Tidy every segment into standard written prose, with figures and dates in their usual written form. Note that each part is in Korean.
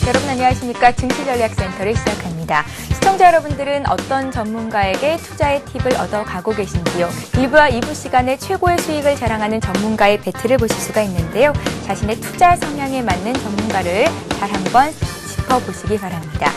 여러분 안녕하십니까? 증시전략센터를 시작합니다. 시청자 여러분들은 어떤 전문가에게 투자의 팁을 얻어가고 계신지요? 1부와 2부 시간에 최고의 수익을 자랑하는 전문가의 배틀을 보실 수가 있는데요. 자신의 투자 성향에 맞는 전문가를 잘 한번 짚어보시기 바랍니다.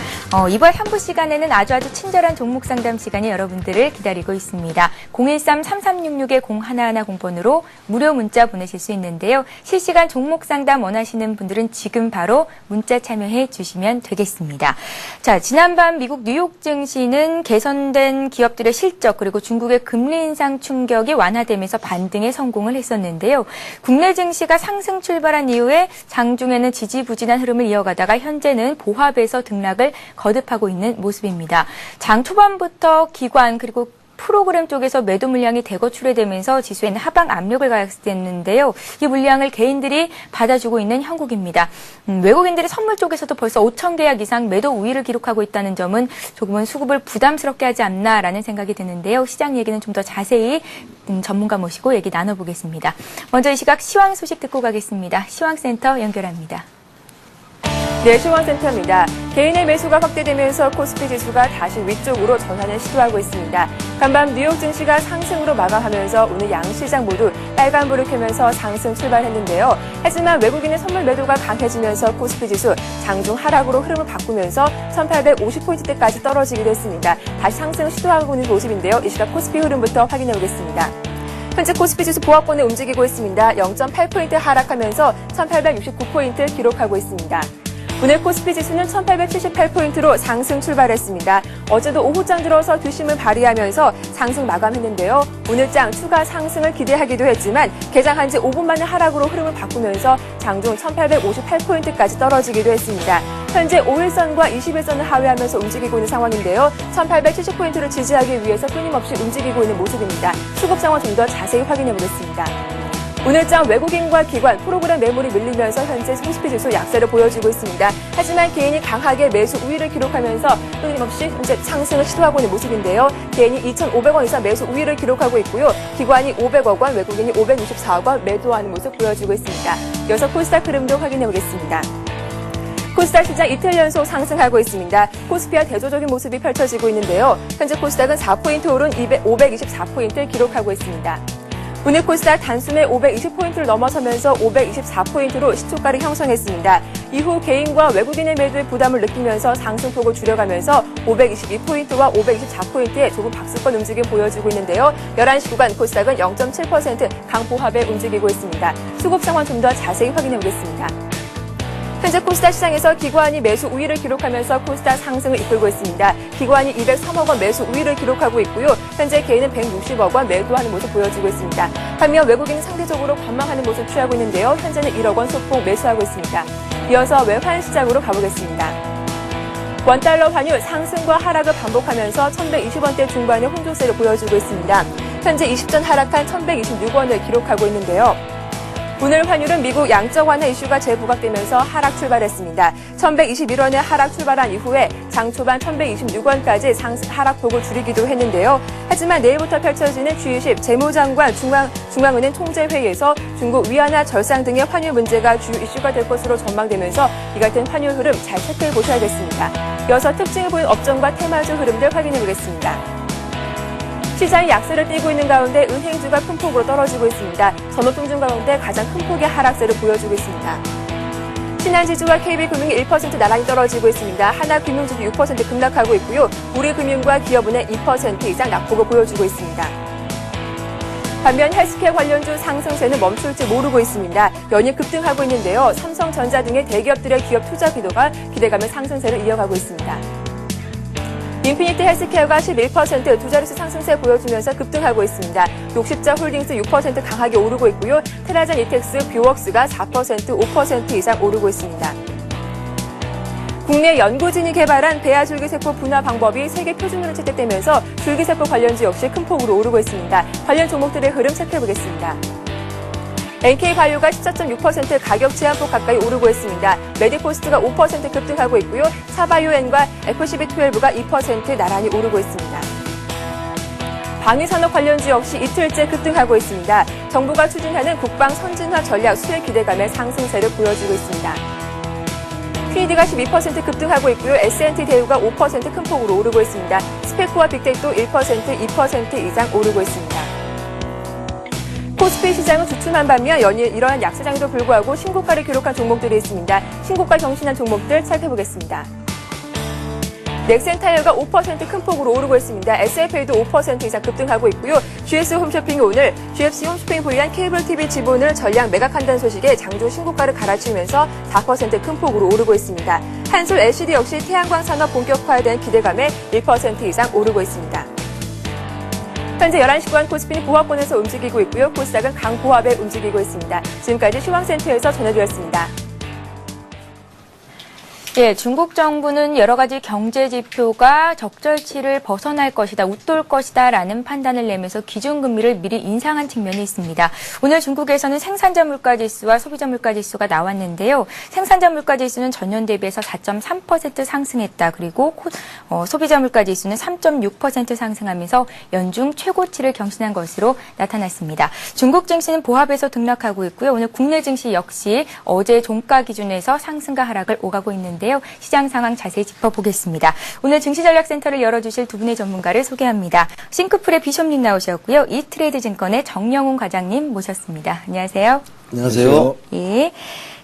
이번 3부 시간에는 아주 친절한 종목 상담 시간이 여러분들을 기다리고 있습니다. 013-3366-0110번으로 무료 문자 보내실 수 있는데요. 실시간 종목 상담 원하시는 분들은 지금 바로 문자 참여해 주시면 되겠습니다. 자, 지난밤 미국 뉴욕 증시는 개선된 기업들의 실적 그리고 중국의 금리 인상 충격이 완화되면서 반등에 성공을 했었는데요. 국내 증시가 상승 출발한 이후에 장중에는 지지부진한 흐름을 이어가다가 현재는 보합에서 등락을 거듭하고 있는 모습입니다. 장 초반부터 기관 그리고 프로그램 쪽에서 매도 물량이 대거 출회되면서 지수에는 하방 압력을 가했는데요. 이 물량을 개인들이 받아주고 있는 형국입니다. 외국인들이 선물 쪽에서도 벌써 5천 계약 이상 매도 우위를 기록하고 있다는 점은 조금은 수급을 부담스럽게 하지 않나라는 생각이 드는데요. 시장 얘기는 좀 더 자세히 전문가 모시고 얘기 나눠보겠습니다. 먼저 이 시각 시황 소식 듣고 가겠습니다. 시황센터 연결합니다. 네, 시황센터입니다. 개인의 매수가 확대되면서 코스피 지수가 다시 위쪽으로 전환을 시도하고 있습니다. 간밤 뉴욕 증시가 상승으로 마감하면서 오늘 양시장 모두 빨간불을 켜면서 상승 출발했는데요. 하지만 외국인의 선물 매도가 강해지면서 코스피 지수 장중 하락으로 흐름을 바꾸면서 1850포인트대까지 떨어지기도 했습니다. 다시 상승을 시도하고 있는 모습인데요. 이 시각 코스피 흐름부터 확인해 보겠습니다. 현재 코스피 지수 보합권에 움직이고 있습니다. 0.8포인트 하락하면서 1869포인트 기록하고 있습니다. 오늘 코스피 지수는 1878포인트로 상승 출발했습니다. 어제도 오후장 들어서 뒷심을 발휘하면서 상승 마감했는데요. 오늘장 추가 상승을 기대하기도 했지만 개장한 지 5분 만에 하락으로 흐름을 바꾸면서 장중 1858포인트까지 떨어지기도 했습니다. 현재 5일선과 20일선을 하회하면서 움직이고 있는 상황인데요. 1870포인트를 지지하기 위해서 끊임없이 움직이고 있는 모습입니다. 수급 상황 좀 더 자세히 확인해 보겠습니다. 오늘장 외국인과 기관, 프로그램 매물이 밀리면서 현재 코스피 지수 약세를 보여주고 있습니다. 하지만 개인이 강하게 매수 우위를 기록하면서 끊임없이 현재 상승을 시도하고 있는 모습인데요. 개인이 2,500원 이상 매수 우위를 기록하고 있고요. 기관이 500억 원, 외국인이 564억 원 매도하는 모습 보여주고 있습니다. 이어서 코스닥 흐름도 확인해 보겠습니다. 코스닥 시장 이틀 연속 상승하고 있습니다. 코스피와 대조적인 모습이 펼쳐지고 있는데요. 현재 코스닥은 4포인트 오른 524포인트를 기록하고 있습니다. 오늘 코스닥 단숨에 520포인트를 넘어서면서 524포인트로 시초가를 형성했습니다. 이후 개인과 외국인의 매도에 부담을 느끼면서 상승폭을 줄여가면서 522포인트와 524포인트에 조금 박스권 움직임 보여주고 있는데요. 11시 구간 코스닥은 0.7% 강보합에 움직이고 있습니다. 수급 상황 좀 더 자세히 확인해 보겠습니다. 현재 코스닥 시장에서 기관이 매수 우위를 기록하면서 코스닥 상승을 이끌고 있습니다. 기관이 203억 원 매수 우위를 기록하고 있고요. 현재 개인은 160억 원 매도하는 모습 보여주고 있습니다. 반면 외국인은 상대적으로 관망하는 모습 취하고 있는데요. 현재는 1억 원 소폭 매수하고 있습니다. 이어서 외환 시장으로 가보겠습니다. 원달러 환율 상승과 하락을 반복하면서 1120원대 중반의 혼조세를 보여주고 있습니다. 현재 20전 하락한 1126원을 기록하고 있는데요. 오늘 환율은 미국 양적 완화 이슈가 재부각되면서 하락 출발했습니다. 1121원에 하락 출발한 이후에 장 초반 1126원까지 하락폭을 줄이기도 했는데요. 하지만 내일부터 펼쳐지는 G20 재무장관 중앙은행 총재회의에서 중국 위안화 절상 등의 환율 문제가 주요 이슈가 될 것으로 전망되면서 이 같은 환율 흐름 잘 체크해 보셔야겠습니다. 이어서 특징을 보인 업종과 테마주 흐름들 확인해 보겠습니다. 시장이 약세를 띠고 있는 가운데 은행주가 큰 폭으로 떨어지고 있습니다. 전업종 중 가운데 가장 큰 폭의 하락세를 보여주고 있습니다. 신한지주와 KB금융이 1% 나란히 떨어지고 있습니다. 하나금융주도 6% 급락하고 있고요. 우리금융과 기업은행 2% 이상 낙폭을 보여주고 있습니다. 반면 헬스케어 관련주 상승세는 멈출지 모르고 있습니다. 연일 급등하고 있는데요. 삼성전자 등의 대기업들의 기업 투자 기도가 기대감의 상승세를 이어가고 있습니다. 인피니트 헬스케어가 11% 두 자릿수 상승세 보여주면서 급등하고 있습니다. 녹십자 홀딩스 6% 강하게 오르고 있고요. 테라젠 이텍스, 뷰웍스가 4%, 5% 이상 오르고 있습니다. 국내 연구진이 개발한 배아 줄기세포 분화 방법이 세계 표준으로 채택되면서 줄기세포 관련주 역시 큰 폭으로 오르고 있습니다. 관련 종목들의 흐름 체크해보겠습니다. NK바이오가 14.6% 가격 제한폭 가까이 오르고 있습니다. 메디포스트가 5% 급등하고 있고요. 차바이오엔과 FCB12가 2% 나란히 오르고 있습니다. 방위산업 관련주 역시 이틀째 급등하고 있습니다. 정부가 추진하는 국방 선진화 전략 수혜 기대감의 상승세를 보여주고 있습니다. QED가 12% 급등하고 있고요. S&T 대우가 5% 큰 폭으로 오르고 있습니다. 스페코와 빅텍도 1%, 2% 이상 오르고 있습니다. 코스피 시장은 주춤한 반면 연일 이러한 약세장에도 불구하고 신고가를 기록한 종목들이 있습니다. 신고가 경신한 종목들 살펴보겠습니다. 넥센타이어가 5% 큰 폭으로 오르고 있습니다. SFA도 5% 이상 급등하고 있고요. GS 홈쇼핑이 오늘 GFC 홈쇼핑이 보유한 케이블 TV 지분을 전량 매각한다는 소식에 장중 신고가를 갈아치우면서 4% 큰 폭으로 오르고 있습니다. 한솔 LCD 역시 태양광 산업 본격화에 대한 기대감에 1% 이상 오르고 있습니다. 현재 11시간 코스피는 보합권에서 움직이고 있고요. 코스닥은 강보합에 움직이고 있습니다. 지금까지 시황센터에서 전해드렸습니다. 예, 중국 정부는 여러 가지 경제 지표가 적절치를 벗어날 것이다, 웃돌 것이다라는 판단을 내면서 기준금리를 미리 인상한 측면이 있습니다. 오늘 중국에서는 생산자 물가지수와 소비자 물가지수가 나왔는데요. 생산자 물가지수는 전년 대비해서 4.3% 상승했다. 그리고 소비자 물가지수는 3.6% 상승하면서 연중 최고치를 경신한 것으로 나타났습니다. 중국 증시는 보합에서 등락하고 있고요. 오늘 국내 증시 역시 어제 종가 기준에서 상승과 하락을 오가고 있는데요. 시장 상황 자세히 짚어보겠습니다. 오늘 증시전략센터를 열어주실 두 분의 전문가를 소개합니다. 싱크풀의 비숍님 나오셨고요. 이트레이드 증권의 정영훈 과장님 모셨습니다. 안녕하세요. 안녕하세요. 예.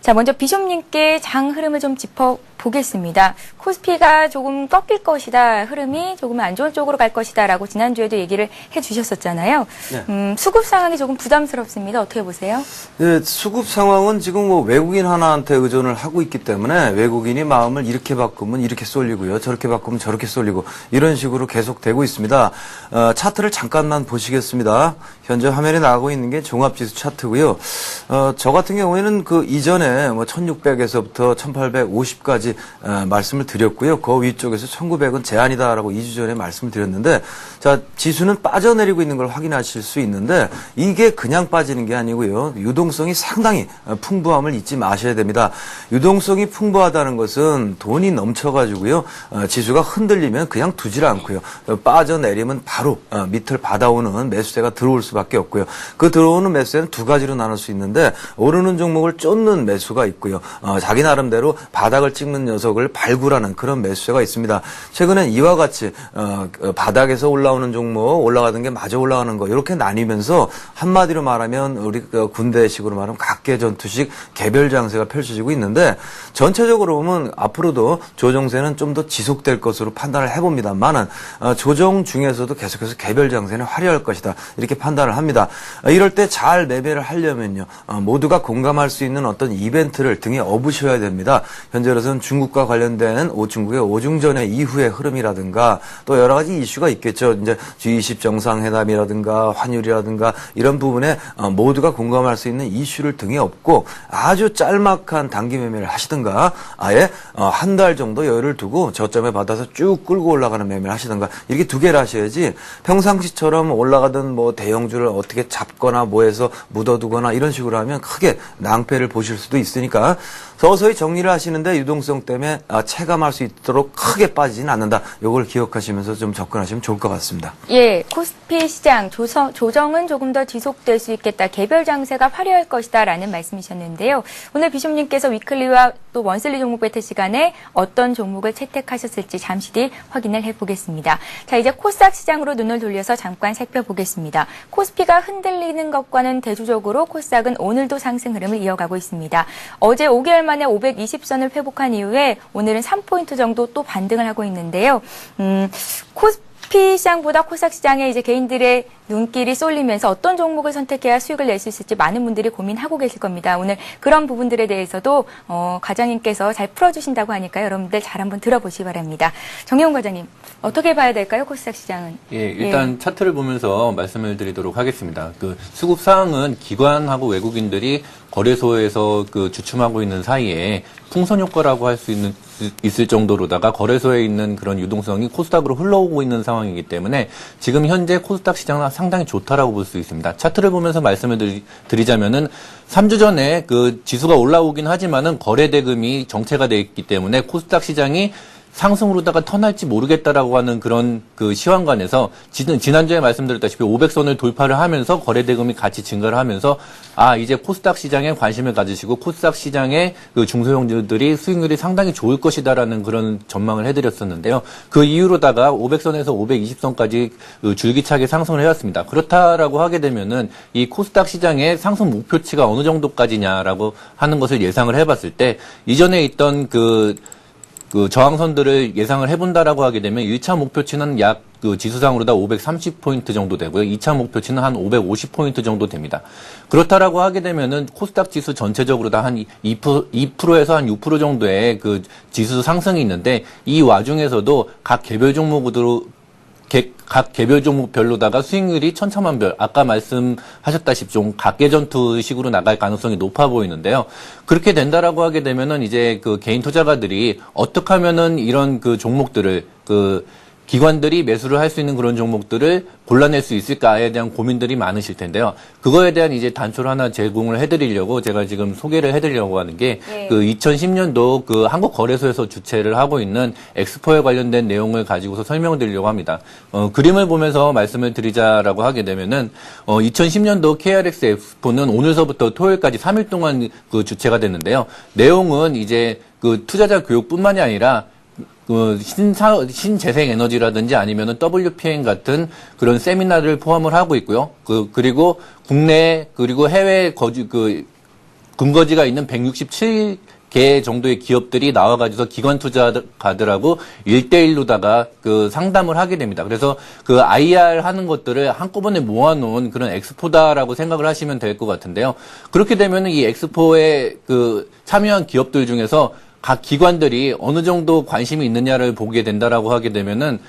자, 먼저 비숍님께 장 흐름을 좀 짚어보겠습니다. 코스피가 조금 꺾일 것이다, 흐름이 조금 안 좋은 쪽으로 갈 것이다라고 지난주에도 얘기를 해주셨었잖아요. 네. 수급 상황이 조금 부담스럽습니다. 어떻게 보세요? 네, 수급 상황은 지금 뭐 외국인 하나한테 의존을 하고 있기 때문에 외국인이 마음을 이렇게 바꾸면 이렇게 쏠리고요, 저렇게 바꾸면 저렇게 쏠리고 이런 식으로 계속되고 있습니다. 차트를 잠깐만 보시겠습니다. 현재 화면에 나오고 있는 게 종합지수 차트고요. 저 같은 경우에는 그 이전에 뭐 1600에서부터 1850까지 말씀을 드렸고요. 그 위쪽에서 1900은 제한이다라고 2주 전에 말씀을 드렸는데, 자, 지수는 빠져내리고 있는 걸 확인하실 수 있는데 이게 그냥 빠지는 게 아니고요. 유동성이 상당히 풍부함을 잊지 마셔야 됩니다. 유동성이 풍부하다는 것은 돈이 넘쳐가지고요. 지수가 흔들리면 그냥 두질 않고요. 빠져내리면 바로 밑을 받아오는 매수세가 들어올 수밖에 없고요. 그 들어오는 매수세는 두 가지로 나눌 수 있는데, 오르는 종목을 쫓는 매수가 있고요. 자기 나름대로 바닥을 찍는 녀석을 발굴하는 그런 매수세가 있습니다. 최근엔 이와 같이 바닥에서 올라오는 종목, 올라가던 게 마저 올라가는 거, 이렇게 나뉘면서 한마디로 말하면 우리 군대식으로 말하면 각계 전투식 개별 장세가 펼쳐지고 있는데, 전체적으로 보면 앞으로도 조정세는 좀 더 지속될 것으로 판단을 해봅니다만은 조정 중에서도 계속해서 개별 장세는 화려할 것이다, 이렇게 판단을 합니다. 이럴 때 잘 매매를 하려면요, 모두가 공감할 수 있는 어떤 이벤트를 등에 업으셔야 됩니다. 현재로서는 중국과 관련된 중국의 오중전의 이후의 흐름이라든가 또 여러 가지 이슈가 있겠죠. 이제 G20 정상회담이라든가 환율이라든가 이런 부분에 모두가 공감할 수 있는 이슈를 등에 업고 아주 짤막한 단기 매매를 하시든가, 아예 한 달 정도 여유를 두고 저점에 받아서 쭉 끌고 올라가는 매매를 하시든가, 이렇게 두 개를 하셔야지 평상시처럼 올라가던 뭐 대형주를 어떻게 잡거나 뭐해서 묻어두거나 이런 식으로 하면 크게 낭패를 보실 수도 있으니까 서서히 정리를 하시는데 유동성 때문에 체감할 수 있도록 크게 빠지진 않는다. 이걸 기억하시면서 좀 접근하시면 좋을 것 같습니다. 예, 코스피 시장 조정은 조금 더 지속될 수 있겠다, 개별 장세가 화려할 것이다라는 말씀이셨는데요. 오늘 비숍님께서 위클리와 또 원슬리 종목 배틀 시간에 어떤 종목을 채택하셨을지 잠시 뒤 확인을 해보겠습니다. 자, 이제 코스닥 시장으로 눈을 돌려서 잠깐 살펴보겠습니다. 코스피가 흔들리는 것과는 대조적으로 코스닥은 오늘도 상승 흐름을 이어가고 있습니다. 어제 5개월 만에 520선을 회복한 이후에 오늘은 3포인트 정도 또 반등을 하고 있는데요. 코스피 시장보다 코스닥 시장에 이제 개인들의 눈길이 쏠리면서 어떤 종목을 선택해야 수익을 낼 수 있을지 많은 분들이 고민하고 계실 겁니다. 오늘 그런 부분들에 대해서도 과장님께서 잘 풀어주신다고 하니까 여러분들 잘 한번 들어보시기 바랍니다. 정영훈 과장님, 어떻게 봐야 될까요, 코스닥 시장은? 예, 일단 차트를 보면서 말씀을 드리도록 하겠습니다. 그 수급 사항은 기관하고 외국인들이 거래소에서 그 주춤하고 있는 사이에 풍선 효과라고 할 수 있을 정도로다가 거래소에 있는 그런 유동성이 코스닥으로 흘러오고 있는 상황이기 때문에 지금 현재 코스닥 시장은 상당히 좋다라고 볼 수 있습니다. 차트를 보면서 말씀을 드리자면은 3주 전에 그 지수가 올라오긴 하지만은 거래 대금이 정체가 돼 있기 때문에 코스닥 시장이 상승으로다가 턴할지 모르겠다라고 하는 그런 그 시황관에서 지난주에 말씀드렸다시피 500선을 돌파를 하면서 거래대금이 같이 증가를 하면서 이제 코스닥 시장에 관심을 가지시고 코스닥 시장의 그 중소형주들이 수익률이 상당히 좋을 것이다라는 그런 전망을 해드렸었는데요. 그 이후로다가 500선에서 520선까지 그 줄기차게 상승을 해왔습니다. 그렇다라고 하게 되면은 이 코스닥 시장의 상승 목표치가 어느 정도까지냐라고 하는 것을 예상을 해봤을 때 이전에 있던 그 저항선들을 예상을 해본다라고 하게 되면 1차 목표치는 약 그 지수상으로 다 530포인트 정도 되고요. 2차 목표치는 한 550포인트 정도 됩니다. 그렇다라고 하게 되면은 코스닥 지수 전체적으로 다 한 2%에서 한 6% 정도의 그 지수 상승이 있는데 이 와중에서도 각 개별 종목별로다가 수익률이 천차만별, 아까 말씀하셨다시피 좀 각계전투식으로 나갈 가능성이 높아 보이는데요. 그렇게 된다라고 하게 되면은 이제 그 개인 투자가들이 어떻게 하면은 이런 그 종목들을 기관들이 매수를 할 수 있는 그런 종목들을 골라낼 수 있을까에 대한 고민들이 많으실 텐데요. 그거에 대한 이제 단초를 하나 제공을 해드리려고 제가 지금 소개를 해드리려고 하는 게 그 2010년도 그 한국거래소에서 주최를 하고 있는 엑스포에 관련된 내용을 가지고서 설명드리려고 합니다. 그림을 보면서 말씀을 드리자라고 하게 되면은 2010년도 KRX 엑스포는 오늘서부터 토요일까지 3일 동안 그 주최가 됐는데요. 내용은 이제 그 투자자 교육뿐만이 아니라 그 신재생 에너지라든지 아니면은 WPM 같은 그런 세미나를 포함을 하고 있고요. 그리고 국내 그리고 해외 근거지가 있는 167개 정도의 기업들이 나와가지고 기관 투자가들하고 1대1로다가 그 상담을 하게 됩니다. 그래서 그 IR 하는 것들을 한꺼번에 모아놓은 그런 엑스포다라고 생각을 하시면 될 것 같은데요. 그렇게 되면은 이 엑스포에 그 참여한 기업들 중에서 각 기관들이 어느 정도 관심이 있느냐를 보게 된다라고 하게 되면은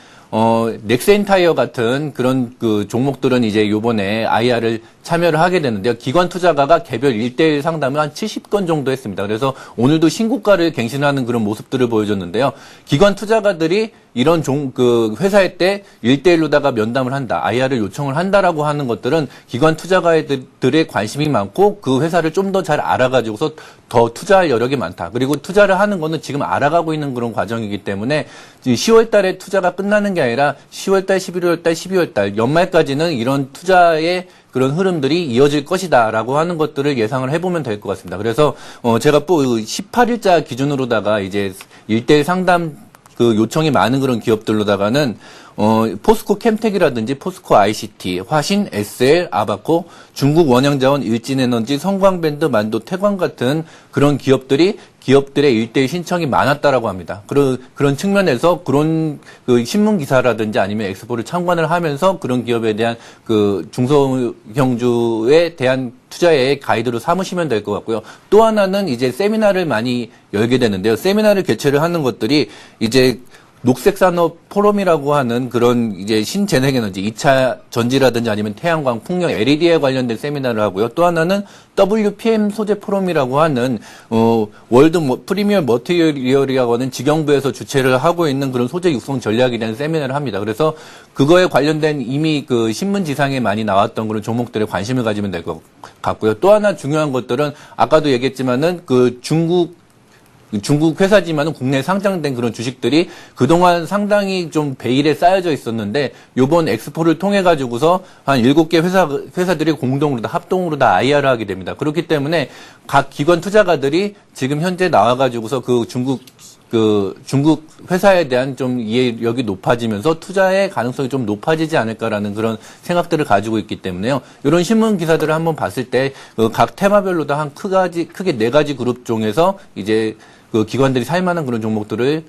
넥센타이어 같은 그런 그 종목들은 이제 요번에 IR을 참여를 하게 되는데요. 기관 투자가가 개별 1대1 상담을 한 70건 정도 했습니다. 그래서 오늘도 신고가를 갱신하는 그런 모습들을 보여줬는데요. 기관 투자가들이 이런 회사에 때 1대1로다가 면담을 한다, IR을 요청을 한다라고 하는 것들은 기관 투자가들의 관심이 많고 그 회사를 좀 더 잘 알아가지고서 더 투자할 여력이 많다. 그리고 투자를 하는 거는 지금 알아가고 있는 그런 과정이기 때문에 10월 달에 투자가 끝나는 게 아니라 10월 달, 11월 달, 12월 달, 연말까지는 이런 투자의 그런 흐름들이 이어질 것이다라고 하는 것들을 예상을 해보면 될 것 같습니다. 그래서 제가 18일자 기준으로다가 이제 1대1 상담 그 요청이 많은 그런 기업들로다가는 포스코 캠텍이라든지 포스코 ICT, 화신, SL, 아바코, 중국 원양자원, 일진에너지, 성광밴드, 만도, 태광 같은 그런 기업들의 1대1 신청이 많았다라고 합니다. 그런 측면에서 그런 그 신문 기사라든지 아니면 엑스포를 참관을 하면서 그런 기업에 대한 그 중소형주에 대한 투자의 가이드로 삼으시면 될 것 같고요. 또 하나는 이제 세미나를 많이 열게 되는데요. 세미나를 개최를 하는 것들이 이제 녹색산업 포럼이라고 하는 그런 이제 신재생에너지, 2차 전지라든지 아니면 태양광, 풍력, LED에 관련된 세미나를 하고요. 또 하나는 WPM 소재 포럼이라고 하는 월드 프리미엄 머티리얼이라고 하는 직영부에서 주최를 하고 있는 그런 소재 육성 전략에 대한 세미나를 합니다. 그래서 그거에 관련된 이미 그 신문지상에 많이 나왔던 그런 종목들에 관심을 가지면 될 것 같고요. 또 하나 중요한 것들은 아까도 얘기했지만은 그 중국 회사지만은 국내에 상장된 그런 주식들이 그동안 상당히 좀 베일에 쌓여져 있었는데 요번 엑스포를 통해 가지고서 한 7개 회사들이 공동으로 다 합동으로 다 IR을 하게 됩니다. 그렇기 때문에 각 기관 투자가들이 지금 현재 나와 가지고서 그 중국 회사에 대한 좀 이해력이 높아지면서 투자의 가능성이 좀 높아지지 않을까라는 그런 생각들을 가지고 있기 때문에요. 이런 신문 기사들을 한번 봤을 때 각 테마별로 다 크게 4가지 그룹 중에서 이제 그 기관들이 살만한 그런 종목들을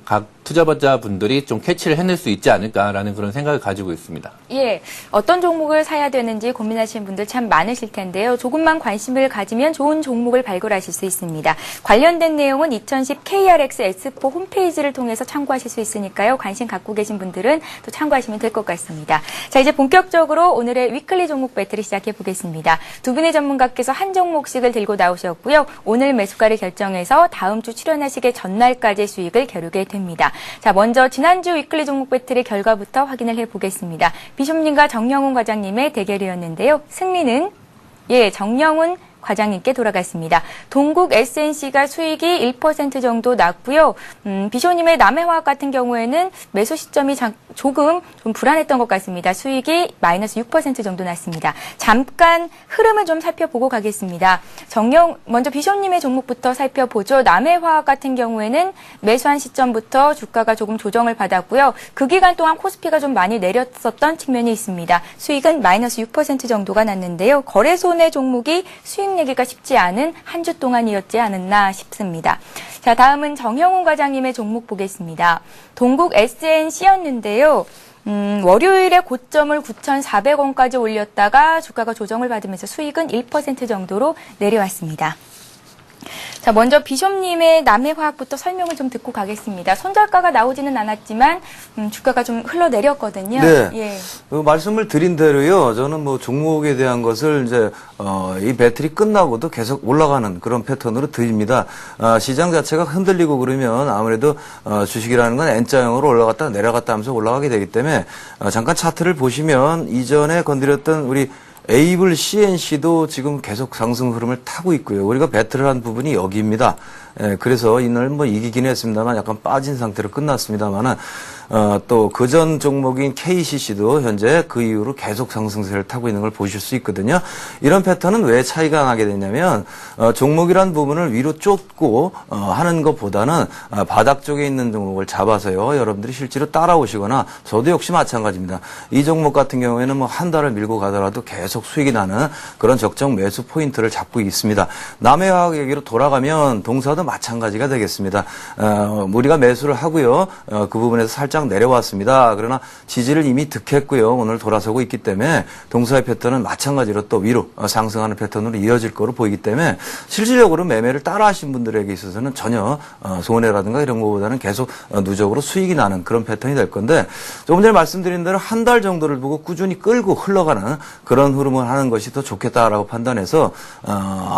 각 투자자분들이 좀 캐치를 해낼 수 있지 않을까라는 그런 생각을 가지고 있습니다. 예, 어떤 종목을 사야 되는지 고민하시는 분들 참 많으실 텐데요. 조금만 관심을 가지면 좋은 종목을 발굴하실 수 있습니다. 관련된 내용은 2010 KRX 엑스포 홈페이지를 통해서 참고하실 수 있으니까요. 관심 갖고 계신 분들은 또 참고하시면 될 것 같습니다. 자, 이제 본격적으로 오늘의 위클리 종목 배틀을 시작해 보겠습니다. 두 분의 전문가께서 한 종목씩을 들고 나오셨고요. 오늘 매수가를 결정해서 다음 주 출연하시기 전날까지 수익을 겨루게 됩니다. 자, 먼저 지난주 위클리 종목 배틀의 결과부터 확인을 해보겠습니다. 비숍님과 정영훈 과장님의 대결이었는데요. 승리는 정영훈 과장님께 돌아갔습니다. 동국 SNC가 수익이 1% 정도 났고요. 비쇼님의 남해화학 같은 경우에는 매수 시점이 조금 좀 불안했던 것 같습니다. 수익이 마이너스 6% 정도 났습니다. 잠깐 흐름을 좀 살펴보고 가겠습니다. 먼저 비쇼님의 종목부터 살펴보죠. 남해화학 같은 경우에는 매수한 시점부터 주가가 조금 조정을 받았고요. 그 기간 동안 코스피가 좀 많이 내렸었던 측면이 있습니다. 수익은 마이너스 6% 정도가 났는데요. 거래소 내 종목이 수익 내기가 쉽지 않은 한 주 동안이었지 않았나 싶습니다. 자, 다음은 정형훈 과장님의 종목 보겠습니다. 동국 SNC였는데요. 월요일에 고점을 9,400원까지 올렸다가 주가가 조정을 받으면서 수익은 1% 정도로 내려왔습니다. 자, 먼저 비숍님의 남해화학부터 설명을 좀 듣고 가겠습니다. 손절가가 나오지는 않았지만 주가가 좀 흘러내렸거든요. 네. 예. 말씀을 드린 대로요. 저는 뭐 종목에 대한 것을 이제 이 배틀이 끝나고도 계속 올라가는 그런 패턴으로 드립니다. 시장 자체가 흔들리고 그러면 아무래도 주식이라는 건 N자형으로 올라갔다 내려갔다 하면서 올라가게 되기 때문에 잠깐 차트를 보시면 이전에 건드렸던 우리 에이블 CNC도 지금 계속 상승 흐름을 타고 있고요. 우리가 배틀을 한 부분이 여기입니다. 그래서 이날 뭐 이기긴 했습니다만 약간 빠진 상태로 끝났습니다만은 또 그전 종목인 KCC도 현재 그 이후로 계속 상승세를 타고 있는 걸 보실 수 있거든요. 이런 패턴은 왜 차이가 나게 되냐면 종목이란 부분을 위로 쫓고 하는 것보다는 바닥 쪽에 있는 종목을 잡아서요. 여러분들이 실제로 따라오시거나 저도 역시 마찬가지입니다. 이 종목 같은 경우에는 뭐 한 달을 밀고 가더라도 계속 수익이 나는 그런 적정 매수 포인트를 잡고 있습니다. 남해화학 얘기로 돌아가면 동사도 마찬가지가 되겠습니다. 우리가 매수를 하고요. 그 부분에서 살짝 내려왔습니다. 그러나 지지를 이미 득했고요. 오늘 돌아서고 있기 때문에 동사의 패턴은 마찬가지로 또 위로 상승하는 패턴으로 이어질 거로 보이기 때문에 실질적으로 매매를 따라 하신 분들에게 있어서는 전혀 손해라든가 이런 것보다는 계속 누적으로 수익이 나는 그런 패턴이 될 건데 조금 전에 말씀드린 대로 한 달 정도를 보고 꾸준히 끌고 흘러가는 그런 흐름을 하는 것이 더 좋겠다라고 판단해서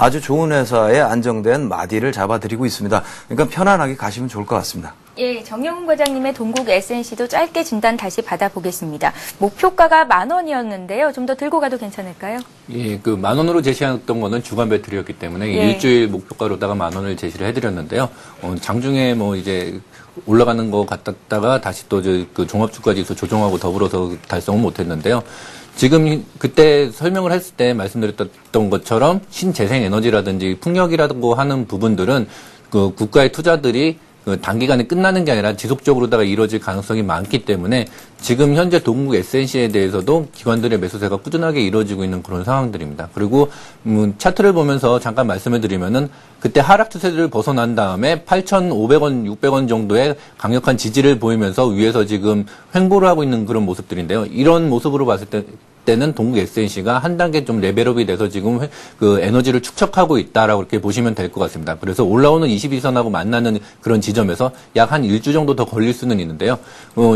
아주 좋은 회사의 안정된 마디를 잡아드리고 있습니다. 그러니까 편안하게 가시면 좋을 것 같습니다. 예, 정영훈 과장님의 동국 SNC도 짧게 진단 다시 받아보겠습니다. 목표가가 10,000원이었는데요. 좀 더 들고 가도 괜찮을까요? 예, 그 10,000원으로 제시했던 거는 주간 배틀이었기 때문에 예. 일주일 목표가로다가 10,000원을 제시를 해드렸는데요. 장중에 뭐 이제 올라가는 거 같다가 다시 또 그 종합주가지수 조정하고 더불어서 달성은 못했는데요. 지금 그때 설명을 했을 때 말씀드렸던 것처럼 신재생에너지라든지 풍력이라고 하는 부분들은 그 국가의 투자들이 그 단기간에 끝나는 게 아니라 지속적으로다가 이루어질 가능성이 많기 때문에 지금 현재 동국 SNC에 대해서도 기관들의 매수세가 꾸준하게 이루어지고 있는 그런 상황들입니다. 그리고 차트를 보면서 잠깐 말씀을 드리면은 그때 하락 추세를 벗어난 다음에 8,500원, 600원 정도의 강력한 지지를 보이면서 위에서 지금 횡보를 하고 있는 그런 모습들인데요. 이런 모습으로 봤을 때는 동국 SNC가 한 단계 좀 레벨업이 돼서 지금 그 에너지를 축적하고 있다라고 이렇게 보시면 될 것 같습니다. 그래서 올라오는 22선하고 만나는 그런 지점에서 약 한 일주 정도 더 걸릴 수는 있는데요.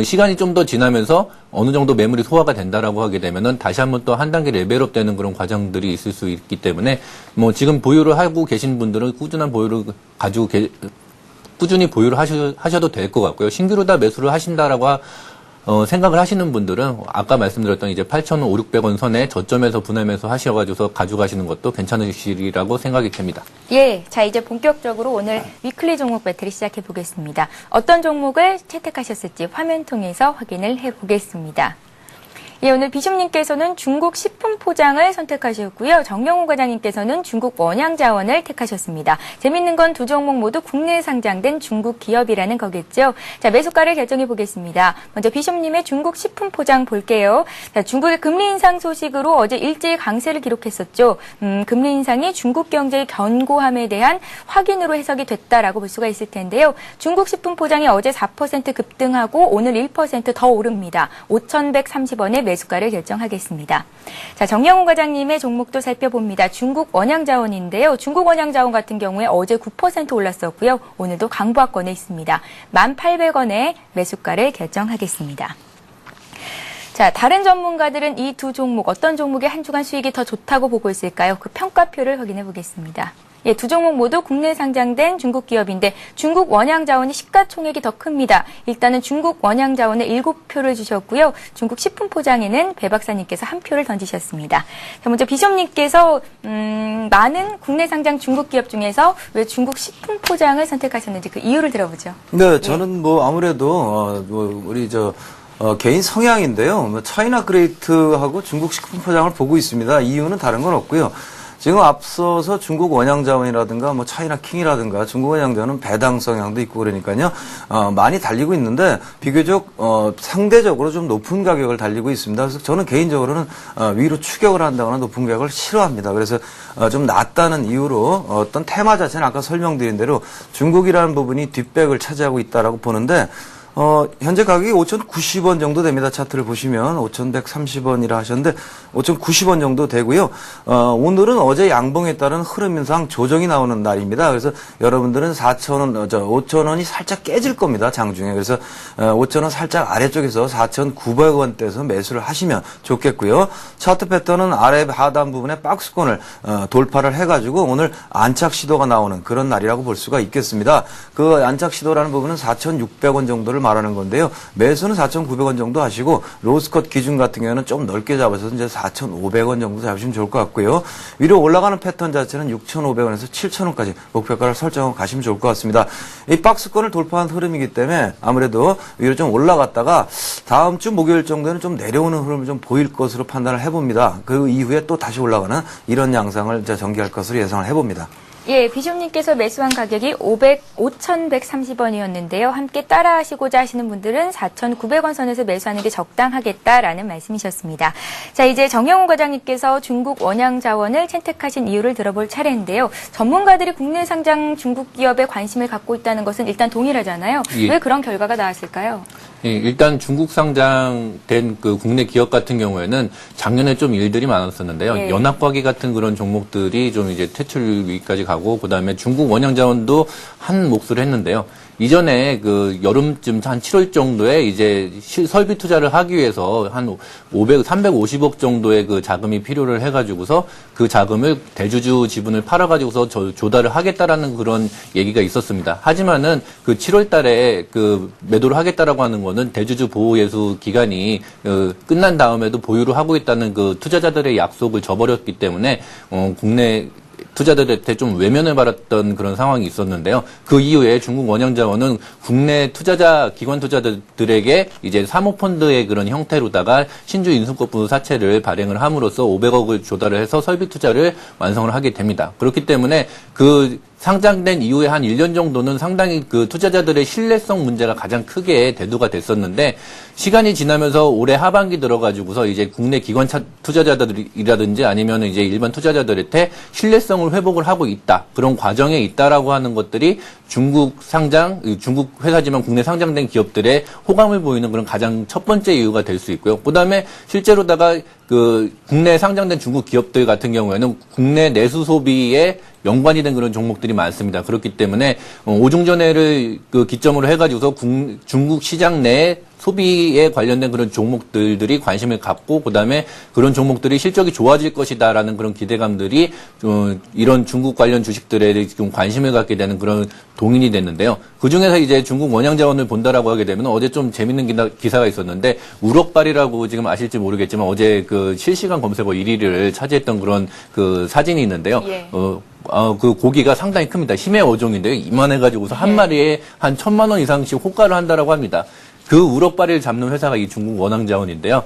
시간이 좀 더 지나면서 어느 정도 매물이 소화가 된다라고 하게 되면은 다시 한번 또 한 단계 레벨업 되는 그런 과정들이 있을 수 있기 때문에 뭐 지금 보유를 하고 계신 분들은 꾸준한 보유를 가지고 꾸준히 보유를 하셔도 될 것 같고요. 신규로 다 매수를 하신다라고 생각을 하시는 분들은 아까 말씀드렸던 이제 8,500-600원 선에 저점에서 분할 매수 하셔가지고서 가져가시는 것도 괜찮으시리라고 생각이 됩니다. 예, 자 이제 본격적으로 오늘 위클리 종목 배틀을 시작해 보겠습니다. 어떤 종목을 채택하셨을지 화면 통해서 확인을 해 보겠습니다. 예, 오늘 비숍님께서는 중국 식품 포장을 선택하셨고요. 정영훈 과장님께서는 중국 원양자원을 택하셨습니다. 재밌는 건 두 종목 모두 국내에 상장된 중국 기업이라는 거겠죠. 자, 매수가를 결정해 보겠습니다. 먼저 비숍님의 중국 식품 포장 볼게요. 자, 중국의 금리 인상 소식으로 어제 일제히 강세를 기록했었죠. 금리 인상이 중국 경제의 견고함에 대한 확인으로 해석이 됐다라고 볼 수가 있을 텐데요. 중국 식품 포장이 어제 4% 급등하고 오늘 1% 더 오릅니다. 5,130원에 매수가를 결정하겠습니다. 자, 정영훈 과장님의 종목도 살펴봅니다. 중국 원양자원인데요. 중국 원양자원 같은 경우에 어제 9% 올랐었고요. 오늘도 강보합권에 있습니다. 1,800원에 매수가를 결정하겠습니다. 자, 다른 전문가들은 이 두 종목, 어떤 종목의 한 주간 수익이 더 좋다고 보고 있을까요? 그 평가표를 확인해 보겠습니다. 예, 두 종목 모두 국내 상장된 중국 기업인데 중국 원양자원이 시가총액이 더 큽니다. 일단은 중국 원양자원에 7표를 주셨고요. 중국 식품포장에는 배 박사님께서 1표를 던지셨습니다. 자, 먼저 비숍님께서 많은 국내 상장 중국 기업 중에서 왜 중국 식품포장을 선택하셨는지 그 이유를 들어보죠. 네, 저는 뭐 아무래도 우리 개인 성향인데요. 차이나 그레이트하고 중국 식품 포장을 보고 있습니다. 이유는 다른 건 없고요. 지금 앞서서 중국 원양자원이라든가 차이나 킹이라든가 중국 원양자원은 배당 성향도 있고 그러니까요. 많이 달리고 있는데 비교적 상대적으로 좀 높은 가격을 달리고 있습니다. 그래서 저는 개인적으로는 위로 추격을 한다거나 높은 가격을 싫어합니다. 그래서 좀 낮다는 이유로 어떤 테마 자체는 아까 설명드린 대로 중국이라는 부분이 뒷백을 차지하고 있다라고 보는데 현재 가격이 5,090원 정도 됩니다. 차트를 보시면 5,130원이라 하셨는데 5,090원 정도 되고요. 오늘은 어제 양봉에 따른 흐름상 조정이 나오는 날입니다. 그래서 여러분들은 4,000원, 5,000원이 살짝 깨질 겁니다. 장중에. 그래서 5,000원 살짝 아래쪽에서 4,900원대에서 매수를 하시면 좋겠고요. 차트 패턴은 아래 하단 부분에 박스권을 돌파를 해가지고 오늘 안착 시도가 나오는 그런 날이라고 볼 수가 있겠습니다. 그 안착 시도라는 부분은 4,600원 정도를 말하는 건데요. 매수는 4,900원 정도 하시고 로스컷 기준 같은 경우는 좀 넓게 잡아서 이제 4,500원 정도 잡으시면 좋을 것 같고요. 위로 올라가는 패턴 자체는 6,500원에서 7,000원까지 목표가를 설정하고 가시면 좋을 것 같습니다. 이 박스권을 돌파한 흐름이기 때문에 아무래도 위로 좀 올라갔다가 다음 주 목요일 정도는 좀 내려오는 흐름을 좀 보일 것으로 판단을 해봅니다. 그 이후에 또 다시 올라가는 이런 양상을 전개할 것으로 예상을 해봅니다. 예, 비숍님께서 매수한 가격이 5,130원이었는데요. 함께 따라하시고자 하시는 분들은 4,900원 선에서 매수하는 게 적당하겠다라는 말씀이셨습니다. 자, 이제 정영훈 과장님께서 중국 원양자원을 채택하신 이유를 들어볼 차례인데요. 전문가들이 국내 상장 중국 기업에 관심을 갖고 있다는 것은 일단 동일하잖아요. 예. 왜 그런 결과가 나왔을까요? 예, 일단 중국 상장된 그 국내 기업 같은 경우에는 작년에 좀 일들이 많았었는데요. 예. 연합과기 같은 그런 종목들이 좀 이제 퇴출 위기까지 가고, 그다음에 중국 원양자원도 한 몫을 했는데요. 이전에 그 여름쯤 한 7월 정도에 이제 설비 투자를 하기 위해서 한 350억 정도의 그 자금이 필요를 해가지고서 그 자금을 대주주 지분을 팔아가지고서 조달을 하겠다라는 그런 얘기가 있었습니다. 하지만은 그 7월 달에 그 매도를 하겠다라고 하는 거는 대주주 보호 예수 기간이 끝난 다음에도 보유를 하고 있다는 그 투자자들의 약속을 저버렸기 때문에 국내 투자자들한테 좀 외면을 받았던 그런 상황이 있었는데요. 그 이후에 중국 원양자원은 국내 기관 투자자들에게 이제 사모펀드의 그런 형태로다가 신주 인수권부 사채를 발행을 함으로써 500억을 조달을 해서 설비 투자를 완성을 하게 됩니다. 그렇기 때문에 그 상장된 이후에 한 1년 정도는 상당히 그 투자자들의 신뢰성 문제가 가장 크게 대두가 됐었는데, 시간이 지나면서 올해 하반기 들어가지고서 이제 국내 기관 투자자들이라든지 아니면 이제 일반 투자자들한테 신뢰성을 회복을 하고 있다. 그런 과정에 있다라고 하는 것들이 중국 회사지만 국내 상장된 기업들의 호감을 보이는 그런 가장 첫 번째 이유가 될 수 있고요. 그 다음에 실제로다가 그 국내 상장된 중국 기업들 같은 경우에는 국내 내수 소비에 연관이 된 그런 종목들이 많습니다. 그렇기 때문에 오중전해를 그 기점으로 해가지고서 중국 시장 내 소비에 관련된 그런 종목들이 관심을 갖고, 그다음에 그런 종목들이 실적이 좋아질 것이다라는 그런 기대감들이 이런 중국 관련 주식들에 좀 관심을 갖게 되는 그런 동인이 됐는데요. 그중에서 이제 중국 원양자원을 본다라고 하게 되면 어제 좀 재밌는 기사가 있었는데, 우럭발이라고 지금 아실지 모르겠지만 어제 그 실시간 검색어 1위를 차지했던 그런 그 사진이 있는데요. 예. 그 고기가 상당히 큽니다. 히메 어종인데요. 이만해가지고서 한 네. 마리에 한 1,000만 원 이상씩 호가를 한다라고 합니다. 그 우럭발이를 잡는 회사가 이 중국 원양자원인데요.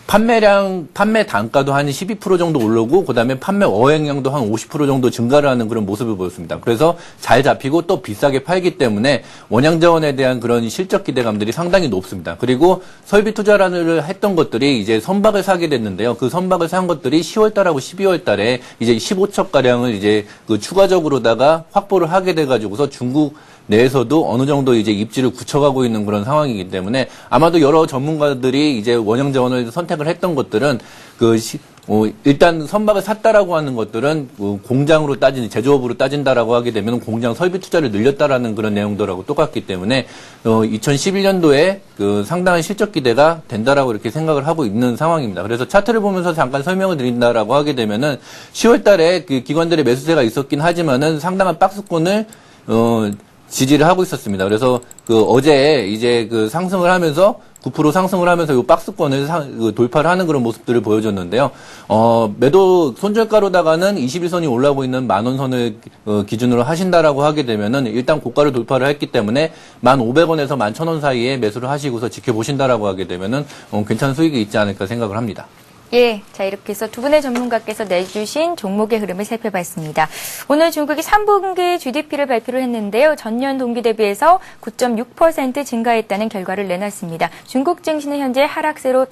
판매 단가도 한 12% 정도 오르고, 그 다음에 판매 어획량도 한 50% 정도 증가를 하는 그런 모습을 보였습니다. 그래서 잘 잡히고 또 비싸게 팔기 때문에 원양자원에 대한 그런 실적 기대감들이 상당히 높습니다. 그리고 설비 투자를 했던 것들이 이제 선박을 사게 됐는데요. 그 선박을 산 것들이 10월달하고 12월달에 이제 15척가량을 이제 그 추가적으로다가 확보를 하게 돼가지고서 중국 내에서도 어느 정도 이제 입지를 굳혀가고 있는 그런 상황이기 때문에 아마도 여러 전문가들이 이제 원형 자원을 선택을 했던 것들은 일단 선박을 샀다라고 하는 것들은 공장으로 제조업으로 따진다라고 하게 되면 공장 설비 투자를 늘렸다라는 그런 내용들하고 똑같기 때문에 2011년도에 상당한 실적 기대가 된다라고 이렇게 생각을 하고 있는 상황입니다. 그래서 차트를 보면서 잠깐 설명을 드린다라고 하게 되면은 10월 달에 기관들의 매수세가 있었긴 하지만은 상당한 박스권을 지지를 하고 있었습니다. 그래서 어제 이제 상승을 하면서 9% 상승을 하면서 이 박스권을 돌파를 하는 그런 모습들을 보여줬는데요. 매도 손절가로다가는 21선이 올라오고 있는 만원 선을 기준으로 하신다라고 하게 되면은 일단 고가를 돌파를 했기 때문에 1,500원에서 11,000원 사이에 매수를 하시고서 지켜보신다라고 하게 되면은 괜찮은 수익이 있지 않을까 생각을 합니다. 예, 자 이렇게 해서 두 분의 전문가께서 내주신 종목의 흐름을 살펴봤습니다. 오늘 중국이 3분기 GDP를 발표를 했는데요. 전년 동기 대비해서 9.6% 증가했다는 결과를 내놨습니다. 중국 증시는 현재 하락세로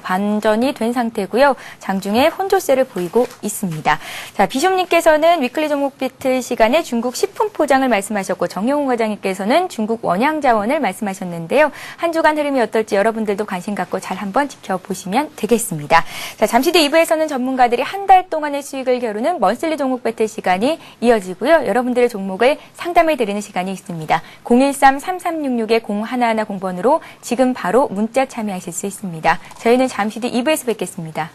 반전이 된 상태고요. 장중에 혼조세를 보이고 있습니다. 자, 비숍님께서는 위클리 종목 배틀 시간에 중국 식품 포장을 말씀하셨고 정영훈 과장님께서는 중국 원양 자원을 말씀하셨는데요. 한 주간 흐름이 어떨지 여러분들도 관심 갖고 잘 한번 지켜보시면 되겠습니다. 자, 잠시 뒤 2부에서는 전문가들이 한 달 동안의 수익을 겨루는 먼슬리 종목 배틀 시간이 이어지고요. 여러분들의 종목을 상담해 드리는 시간이 있습니다. 013-3366-0110번으로 지금 바로 문자 참여하실 수 있습니다. 저희는 잠시 뒤 2부에서 뵙겠습니다.